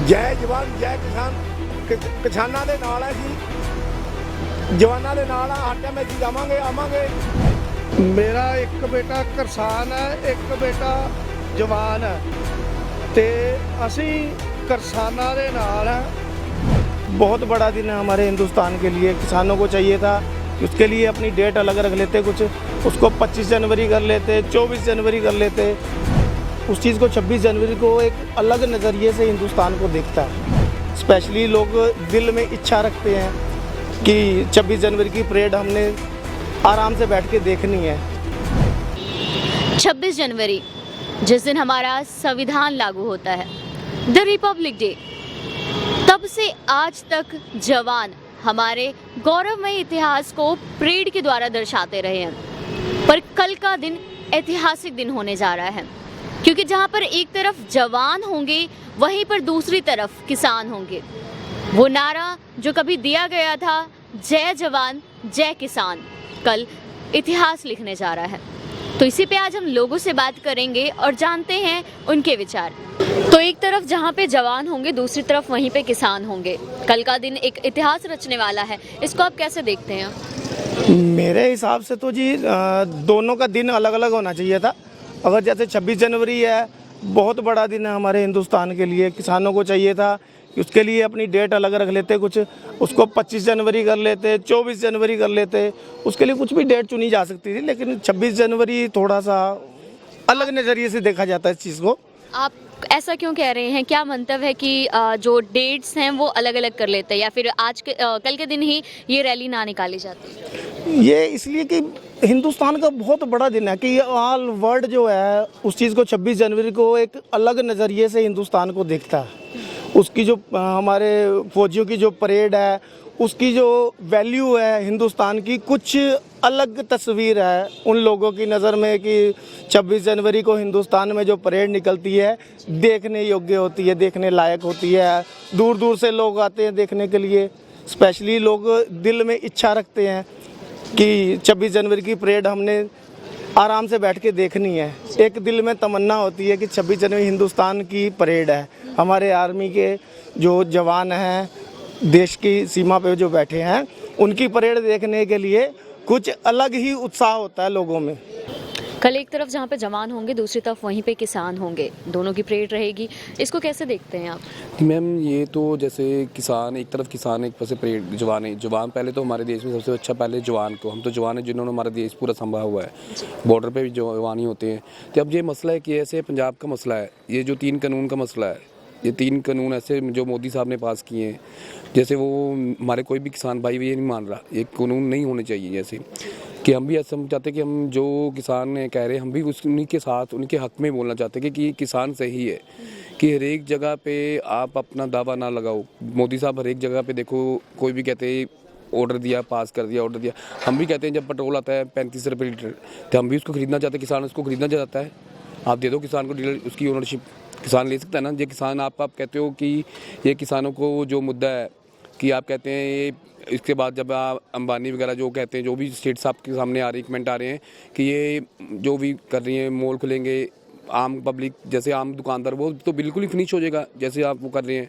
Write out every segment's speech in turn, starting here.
ਜੈ ਜਵਾਨ ਜੈ ਕਿਸਾਨ ਕਿਸਾਨਾਂ ਦੇ ਨਾਲ ਹੈ ਜੀ, ਜਵਾਨਾਂ ਦੇ ਨਾਲ ਆ। ਹਰ ਟਾਈਮ ਅਸੀਂ ਜਾਵਾਂਗੇ ਆਵਾਂਗੇ। मेरा एक बेटा किसान है, एक बेटा जवान है ते असी किसानां दे नाल है। बहुत बड़ा दिन है हमारे हिंदुस्तान के लिए। किसानों को चाहिए था कि उसके लिए अपनी डेट अलग रख लेते, कुछ उसको 25 जनवरी कर लेते, 24 जनवरी कर लेते। उस चीज़ को 26 जनवरी को एक अलग नज़रिए से हिंदुस्तान को देखता है। स्पेशली लोग दिल में इच्छा रखते हैं कि 26 जनवरी की परेड हमने आराम से बैठ के देखनी है। 26 जनवरी जिस दिन हमारा संविधान लागू होता है, द रिपब्लिक डे, तब से आज तक जवान हमारे गौरवमय इतिहास को परेड के द्वारा दर्शाते रहे हैं। पर कल का दिन ऐतिहासिक दिन होने जा रहा है, क्योंकि जहां पर एक तरफ जवान होंगे वहीं पर दूसरी तरफ किसान होंगे। वो नारा जो कभी दिया गया था, जय जवान जय किसान, कल इतिहास लिखने जा रहा है। तो इसी पे आज हम लोगों से बात करेंगे और जानते हैं उनके विचार। तो एक तरफ जहाँ पे जवान होंगे, दूसरी तरफ वहीं पे किसान होंगे। कल का दिन एक इतिहास रचने वाला है, इसको आप कैसे देखते हैं? मेरे हिसाब से तो जी दोनों का दिन अलग अलग होना चाहिए था। अगर जैसे 26 जनवरी है, बहुत बड़ा दिन है हमारे हिंदुस्तान के लिए। किसानों को चाहिए था कि उसके लिए अपनी डेट अलग रख लेते, कुछ उसको 25 जनवरी कर लेते, 24 जनवरी कर लेते। उसके लिए कुछ भी डेट चुनी जा सकती थी, लेकिन 26 जनवरी थोड़ा सा अलग नज़रिए से देखा जाता है इस चीज़ को। आप ऐसा क्यों कह रहे हैं? क्या मंतव्य है कि जो डेट्स हैं वो अलग अलग कर लेते हैं, या फिर कल के दिन ही ये रैली ना निकाली जाती? ये इसलिए कि हिंदुस्तान का बहुत बड़ा दिन है कि ऑल वर्ल्ड जो है उस चीज़ को 26 जनवरी को एक अलग नज़रिए से हिंदुस्तान को देखता है। उसकी जो हमारे फौजियों की जो परेड है, उसकी जो वैल्यू है हिंदुस्तान की, कुछ अलग तस्वीर है उन लोगों की नज़र में कि 26 जनवरी को हिंदुस्तान में जो परेड निकलती है देखने योग्य होती है, देखने लायक होती है। दूर दूर से लोग आते हैं देखने के लिए। स्पेशली लोग दिल में इच्छा रखते हैं कि 26 जनवरी की परेड हमने आराम से बैठ के देखनी है। एक दिल में तमन्ना होती है कि 26 जनवरी हिंदुस्तान की परेड है। हमारे आर्मी के जो जवान हैं, देश की सीमा पे जो बैठे हैं, उनकी परेड देखने के लिए कुछ अलग ही उत्साह होता है लोगों में। कल एक तरफ जहाँ पे जवान होंगे, दूसरी तरफ वहीं पे किसान होंगे, दोनों की परेड रहेगी, इसको कैसे देखते हैं आप? मैम ये तो जैसे किसान एक तरफ, किसान एक तरफ से परेड, जवान है। जवान पहले तो हमारे देश में सबसे अच्छा, पहले जवान को, हम तो जवान हैं जिन्होंने हमारा देश पूरा संभाला हुआ है। बॉर्डर पे भी जवान ही होते हैं। तो अब ये मसला है कि ऐसे पंजाब का मसला है, ये जो 3 कानून का मसला है, ये 3 कानून ऐसे जो मोदी साहब ने पास किए हैं, जैसे वो हमारे कोई भी किसान भाई ये नहीं मान रहा, ये कानून नहीं होने चाहिए। जैसे कि हम भी ऐसा चाहते कि हम जो किसान कह रहे हैं, हम भी उन्हीं के साथ, उनके हक़ में बोलना चाहते हैं कि किसान सही है, कि हर एक जगह पे आप अपना दावा ना लगाओ। मोदी साहब हर एक जगह पे देखो, कोई भी कहते हैं ऑर्डर दिया, पास कर दिया, ऑर्डर दिया। हम भी कहते हैं जब पेट्रोल आता है 35 रुपये लीटर, तो हम भी उसको खरीदना चाहते हैं, किसान उसको खरीदना चाहता है। आप दे दो किसान को डीलर, उसकी ओनरशिप किसान ले सकता है ना। ये किसान आप कहते हो कि ये किसानों को जो मुद्दा है कि आप कहते हैं ये, इसके बाद जब आप अंबानी वगैरह जो कहते हैं, जो भी स्टेट्स आपके सामने आ रही कमेंट आ रहे हैं कि ये जो भी कर रही हैं, मॉल खुलेंगे, आम पब्लिक जैसे आम दुकानदार, वो तो बिल्कुल ही फिनिश हो जाएगा जैसे आप वो कर रहे हैं।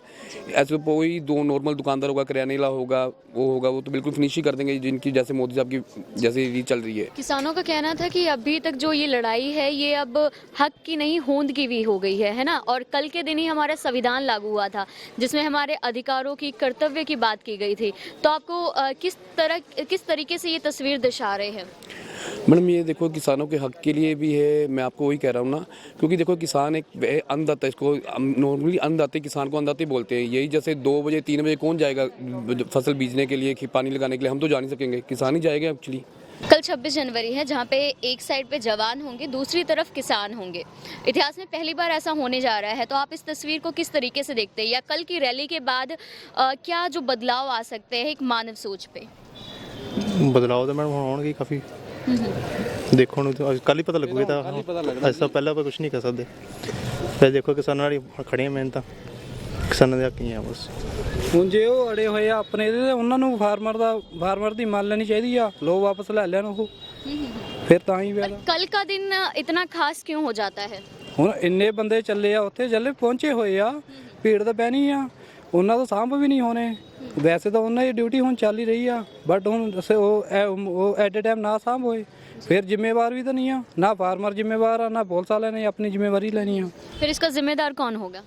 ऐसे कोई दो नॉर्मल दुकानदार होगा, किराने वाला होगा, वो तो बिल्कुल फिनिश ही कर देंगे, जिनकी जैसे मोदी साहब की जैसे रीत चल रही है। किसानों का कहना था कि अभी तक जो ये लड़ाई है ये अब हक की नहीं, होंद की भी हो गई है ना। और कल के दिन ही हमारा संविधान लागू हुआ था, जिसमें हमारे अधिकारों की, कर्तव्य की बात की गई थी। तो आपको किस तरीके से ये तस्वीर दर्शा रहे हैं? मैडम ये देखो, किसानों के हक के लिए भी है, मैं आपको वही कह रहा हूँ ना, क्योंकि देखो किसान एक अन्नदाता, इसको नॉर्मली अन्नदाते, किसान को अन्नदाते बोलते हैं। यही जैसे 2 बजे 3 बजे कौन जाएगा फसल बीजने के लिए, पानी लगाने के लिए? हम तो जा नहीं सकेंगे, किसान ही जाएगा एक्चुअली। कल 26 जनवरी है, जहाँ पे एक साइड पे जवान होंगे, दूसरी तरफ किसान होंगे। इतिहास में पहली बार ऐसा होने जा रहा है। तो आप इस तस्वीर को किस तरीके से देखते हैं, या कल की रैली के बाद क्या जो बदलाव आ सकते हैं एक मानव सोच पे? बदलाव तो मैडम होणगे काफ़ी, देखो कल ही पता लगूगा। तो ऐसा पहले ਆਪਾਂ कुछ नहीं कर सकते। फिर देखो किसानां नाल खड़े मेहनत किसानां दे हक ही आ बस। ਹੁਣ ਜੇ ਉਹ ਅੜੇ ਹੋਏ ਆ ਆਪਣੇ ਇਹਦੇ, ਉਹਨਾਂ ਨੂੰ ਫਾਰਮਰ ਦੀ ਮੰਨ ਲੈਣੀ ਚਾਹੀਦੀ ਆ, ਲੋ ਵਾਪਸ ਲੈ ਲੈਣ ਉਹ, ਫਿਰ ਤਾਂ ਹੀ पर कल का दिन इतना खास क्यों हो जाता है? ਹੁਣ ਇੰਨੇ ਬੰਦੇ ਚੱਲੇ ਆ, ਉੱਥੇ ਚੱਲੇ ਪਹੁੰਚੇ ਹੋਏ ਆ, ਭੀੜ ਤਾਂ ਪੈਣੀ ਆ, ਉਹਨਾਂ ਦਾ ਸਾਂਭ ਵੀ ਨਹੀਂ ਹੋਣੇ। ਵੈਸੇ ਤਾਂ ਉਹਨਾਂ ਦੀ ਡਿਊਟੀ ਹੁਣ ਚੱਲ ਹੀ ਰਹੀ ਆ, ਬਟ ਹੁਣ ਉਹ ਐਟ ਏ ਟਾਈਮ ਨਾ ਸਾਂਭ ਹੋਏ ਫਿਰ ਜ਼ਿੰਮੇਵਾਰ ਵੀ ਤਾਂ ਨਹੀਂ ਆ, ਨਾ ਫਾਰਮਰ ਜ਼ਿੰਮੇਵਾਰ ਆ, ਨਾ ਪੁਲਿਸ ਵਾਲਿਆਂ ਨੇ ਆਪਣੀ ਜ਼ਿੰਮੇਵਾਰੀ ਲੈਣੀ ਆ। फिर इसका जिम्मेदार कौन होगा?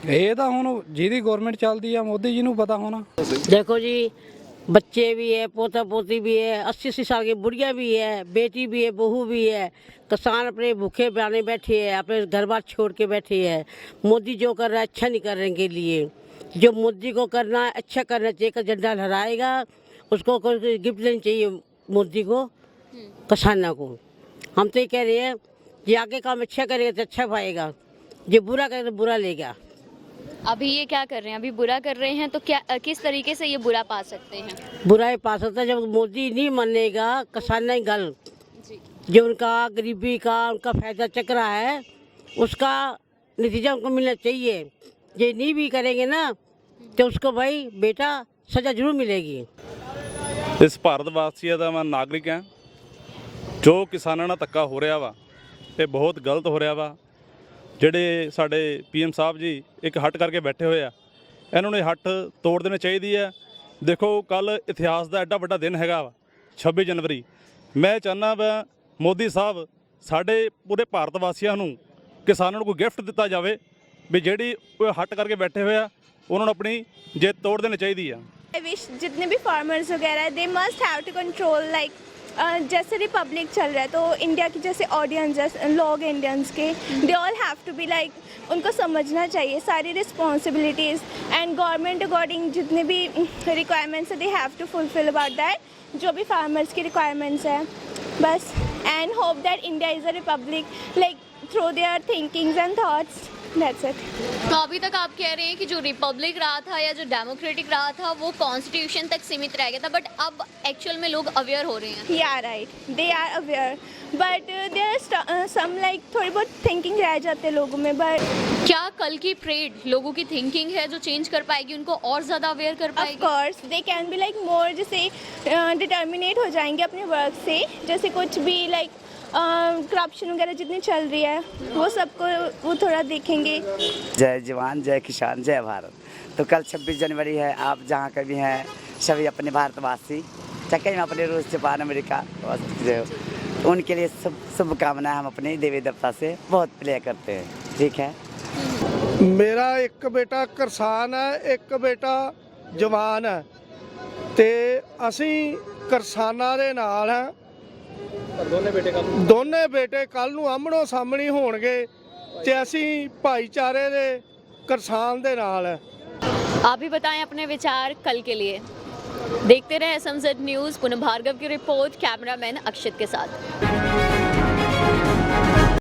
ਇਹ ਤਾਂ ਹੁਣ ਜਿਹਦੀ ਗਵਰਨमेंट ਚੱਲਦੀ ਆ ਮੋਦੀ ਜੀ ਨੂੰ ਪਤਾ ਹੋਣਾ। देखो जी, बच्चे भी है, पोता पोती भी है, 80-80 साल की बुढ़िया भी है, बेटी भी है, बहू भी है। किसान अपने भूखे प्याने बैठे हैं, अपने घर बार छोड़ के बैठे हैं। मोदी जो कर रहा है अच्छा नहीं करने के लिए, जो मोदी को करना है अच्छा करना चाहिए। का झंडा लहराएगा उसको कोई गिफ्ट देनी चाहिए मोदी को, किसानों को। हम तो ये कह रहे हैं कि आगे काम अच्छा करेगा तो अच्छा पाएगा, जो बुरा करेगा तो बुरा लेगा। अभी ये क्या कर रहे हैं? अभी बुरा कर रहे हैं तो क्या किस तरीके से ये बुरा पा सकते हैं? बुराई पा सकता है जब मोदी नहीं मानेगा किसान नहीं गल जी। जो उनका गरीबी का उनका फायदा चक रहा है उसका नतीजा उनको मिलना चाहिए। ये नहीं भी करेंगे ना तो उसको भाई बेटा सजा जरूर मिलेगी। ਇਸ ਭਾਰਤ ਵਾਸੀਆਂ ਦਾ ਮੈਂ ਨਾਗਰਿਕ ਹਾਂ। ਜੋ ਕਿਸਾਨਾਂ ਨਾਲ ਧੱਕਾ ਹੋ ਰਿਹਾ ਵਾ ਇਹ ਬਹੁਤ ਗਲਤ ਹੋ ਰਿਹਾ ਵਾ। ਜਿਹੜੇ ਸਾਡੇ ਪੀਐਮ ਸਾਹਿਬ ਜੀ ਇੱਕ ਹੱਟ ਕਰਕੇ ਬੈਠੇ ਹੋਏ ਆ, ਇਹਨਾਂ ਨੂੰ ਇਹ ਹੱਟ ਤੋੜ ਦੇਣੀ ਚਾਹੀਦੀ ਹੈ। ਦੇਖੋ ਕੱਲ ਇਤਿਹਾਸ ਦਾ ਐਡਾ ਵੱਡਾ ਦਿਨ ਹੈਗਾ ਵਾ 26 ਜਨਵਰੀ। ਮੈਂ ਚਾਹੁੰਦਾ ਵਾ ਮੋਦੀ ਸਾਹਿਬ ਸਾਡੇ ਪੂਰੇ ਭਾਰਤ ਵਾਸੀਆਂ ਨੂੰ ਕਿਸਾਨਾਂ ਨੂੰ ਕੋਈ ਗਿਫਟ ਦਿੱਤਾ ਜਾਵੇ ਵੀ ਜਿਹੜੀ ਉਹ ਹੱਟ ਕਰਕੇ ਬੈਠੇ ਹੋਏ ਆ ਉਹਨਾਂ ਨੂੰ ਆਪਣੀ ਜਿੱਤ ਤੋੜ ਦੇਣੀ ਚਾਹੀਦੀ ਆ। I wish जितने भी फार्मर्स वगैरह they must have to control like जैसे रिपब्लिक चल रहा है तो इंडिया की जैसे ऑडियंस लोग इंडियंस के they all have to be like उनको समझना चाहिए सारी रिस्पॉन्सिबिलिटीज़ एंड गवर्नमेंट अकॉर्डिंग जितने भी रिक्वायरमेंट्स है they have to fulfil about that जो भी फार्मर्स की रिक्वायरमेंट्स है बस and hope that India is a republic like through their thinkings and thoughts. That's it. तो अभी तक आप कह रहे हैं कि जो रिपब्लिक रहा था या जो डेमोक्रेटिक रहा था वो कॉन्स्टिट्यूशन तक सीमित रह गया था, बट अब एक्चुअल में लोग अवेयर हो रहे हैं। Yeah, right. They are aware, but there are some like थोड़ी बहुत थिंकिंग रह जाते हैं लोगों में। but क्या कल की परेड लोगों की थिंकिंग है जो चेंज कर पाएगी, उनको और ज़्यादा अवेयर कर of पाएगी? course they can be like more जैसे डिटर्मिनेट हो जाएंगे अपने वर्क से। जैसे कुछ भी लाइक करप्शन वगैरह जितनी चल रही है वो सबको वो थोड़ा देखेंगे। जय जवान जय किसान जय भारत। तो कल 26 जनवरी है, आप जहाँ का भी हैं सभी अपने भारतवासी चाहे कहीं अपने रूस जापान अमेरिका तो उनके लिए शुभकामनाएं हम अपने देवी देवता से बहुत प्रे करते हैं। ठीक है। ਮੇਰਾ ਇੱਕ ਬੇਟਾ ਕਿਸਾਨ ਹੈ, ਇੱਕ ਬੇਟਾ ਜਵਾਨ ਹੈ ਤੇ ਅਸੀਂ ਕਿਸਾਨਾਂ ਦੇ ਨਾਲ ਹਾਂ। ਦੋਨੇ ਬੇਟੇ ਕੱਲ ਨੂੰ ਆਮਣੋ ਸਾਹਮਣੇ ਹੋਣਗੇ ਤੇ ਅਸੀਂ ਭਾਈਚਾਰੇ ਦੇ ਕਿਸਾਨ ਦੇ ਨਾਲ ਹੈ। आप भी बताएं अपने विचार कल के लिए। देखते रहे SMZ न्यूज़। पुनः भार्गव की रिपोर्ट, कैमरामैन अक्षित के साथ।